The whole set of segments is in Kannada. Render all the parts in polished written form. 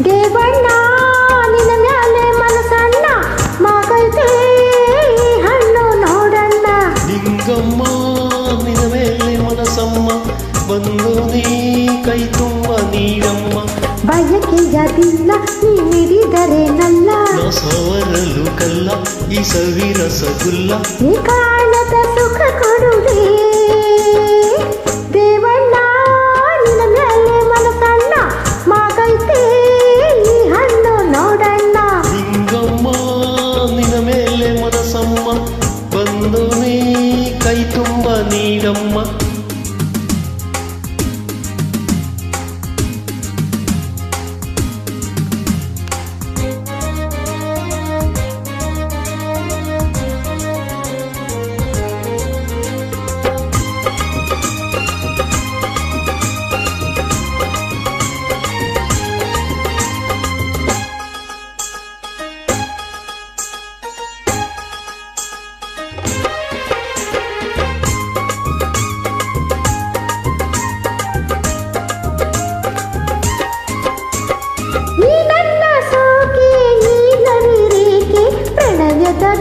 ದೇವಣ್ಣ ನಿನ್ನ ಮ್ಯಾಲೆ ಮನಸಣ್ಣ ಮಗೈತೆ ಹಣ್ಣು ನೋಡಣ್ಣ. ನಿಂಗಮ್ಮ ನಿನ್ನ ಮೇಲೆ ಮನಸಮ್ಮ ಬಂದು ನೀ ಕೈ ತುಂಬ ನೀಡಮ್ಮ. ಬಯಕೆಯದಿಲ್ಲ ನೀ ಮಿಡಿದರೆ ನಲ್ಲ ಸವರಲು ಕಲ್ಲ ಈ ಸವಿ ರಸಗುಲ್ಲ. ನೀ ಕಾಣದ ಸುಖ ಕೊಡುವೆ ದೇವಣ್ಣ ನಿನ್ನ ಮೇಲೆ ಮನಸಣ್ಣ ಮಗೈತೆ ಈ ಹಣ್ಣು ನೋಡಣ್ಣ. ನಿಂಗಮ್ಮ ನಿನ್ನ ಮೇಲೆ ಮನಸಮ್ಮ ಬಂದು ನೀ ಕೈ ತುಂಬ ನೀಡಮ್ಮ.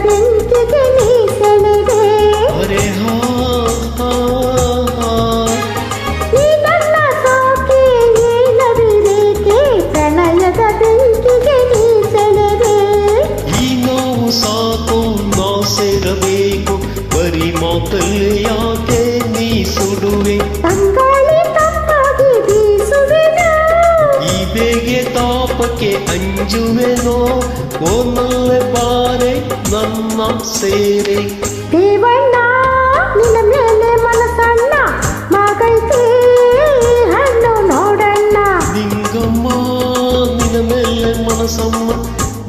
ಬೆಂಕಿಗೆ ನೀ ಸೆಳೆದೆ ಈ ನನ್ನ ಸೋಕೆ ನೀಲವಿರೇಕೆ ಪ್ರಣಯದ ಬೆಂಕಿಗೆ ನೀ ಸೆಳೆದೆ. ಈ ನೋವು ಸಾಕು ನಾ ಸೇರಬೇಕು ಬರೀ ಮಾತಲ್ಲಿ ಯಾಕೆ ನೀ ಸುಡುವೆ. ತಂಗಾಳಿ ತಂಪಾಗಿ ಬೀಸುವೆನು ಈ ಬೇಗೆ ತಾಪಕ್ಕೆ ಅಂಜುವೆನೋ ಓ ನಲ್ಲೆ ಬಾರೆ ನನ್ನ ಸೇರೆ. ದೇವಣ್ಣ ನಿನ್ನ ಮೇಲೆ ಮನಸಣ್ಣ ಮಗೈತೆ ಹಣ್ಣು ನೋಡಣ್ಣ. ನಿಂಗಮ್ಮ ನಿನ್ನ ಮೇಲೆ ಮನಸಮ್ಮ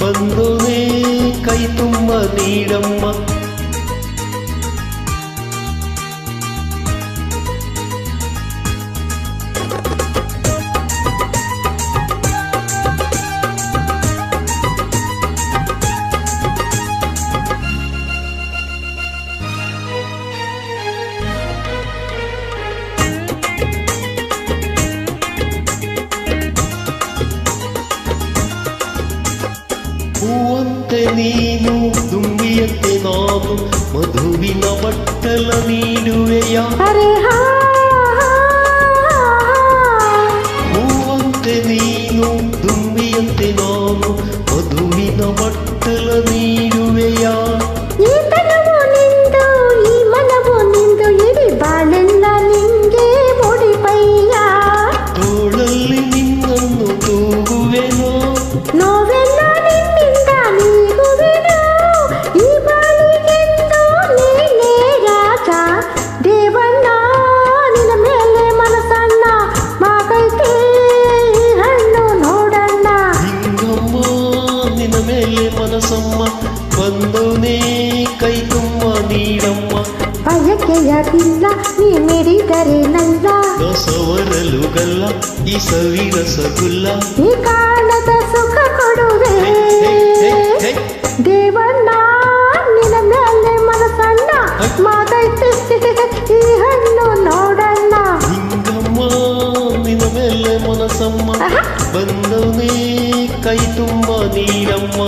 ಬಂದು ನೀ ಕೈ ತುಂಬ ನೀಡಮ್ಮ. ಹೂವಂತೆ ನೀನು ದುಂಬಿಯಂತೆ ನಾನು ಮಧುವಿನ ಬಟ್ಟಲ ನೀಡುವೆಯ. ಹೂವಂತೆ ನೀನು ದುಂಬಿಯಂತೆ ನಾನು ಮಧುವಿನ ಬಟ್ಟಲ ನೀಡುವೆಯ. ಈ ತನವು ನಿಂದು ಈ ಮನವು ನಿಂದು ಇಡೀ ಬಾಳೆಲ್ಲ ನಿಂಗೆ ಮುಡಿಪಯ್ಯ. ತೋಳಲ್ಲಿ ನಿನ್ನನ್ನು ತೂಗುವೆನೋ ನೋವೆಲ್ಲ ನಿನ್ನಿಂದ ನೀಗುವೆನು ಈ ಬಾಳಿಗೆಂದು ನೀನೇ ರಾಜ. ದೇವಣ್ಣ ನಿನ್ನ ಮೇಲೆ ಮನಸಣ್ಣ ಮಗೈತೆ ಹಣ್ಣು ನೋಡಣ್ಣ. ನಿಂಗಮ್ಮ ನಿನ್ನ ಮೇಲೆ ಮನಸಮ್ಮ ಬಂದು ನೀ ಕೈ ತುಂಬ ನೀಡಮ್ಮ. ಬಯಕೆಯದಿಲ್ಲ ನೀ ಮಿಡಿದರೆ ನಲ್ಲ ಸವರಲು ಗಲ್ಲ ಈ ಸವಿ ರಸಗುಲ್ಲ. ನೀ ಕಾಣದ ಸುಖ ಕೊಡುವೆ ದೇವಣ್ಣ ನಿನ್ನ ಮೇಲೆ ಮನಸಣ್ಣ ಮಗೈತೆ ಈ ಹಣ್ಣು ನೋಡಣ್ಣ. ನಿಂಗಮ್ಮ ನಿನ್ನ ಮೇಲೆ ಮನಸಮ್ಮ ಬಂದು ನೀ ಕೈ ತುಂಬ ನೀಡಮ್ಮ.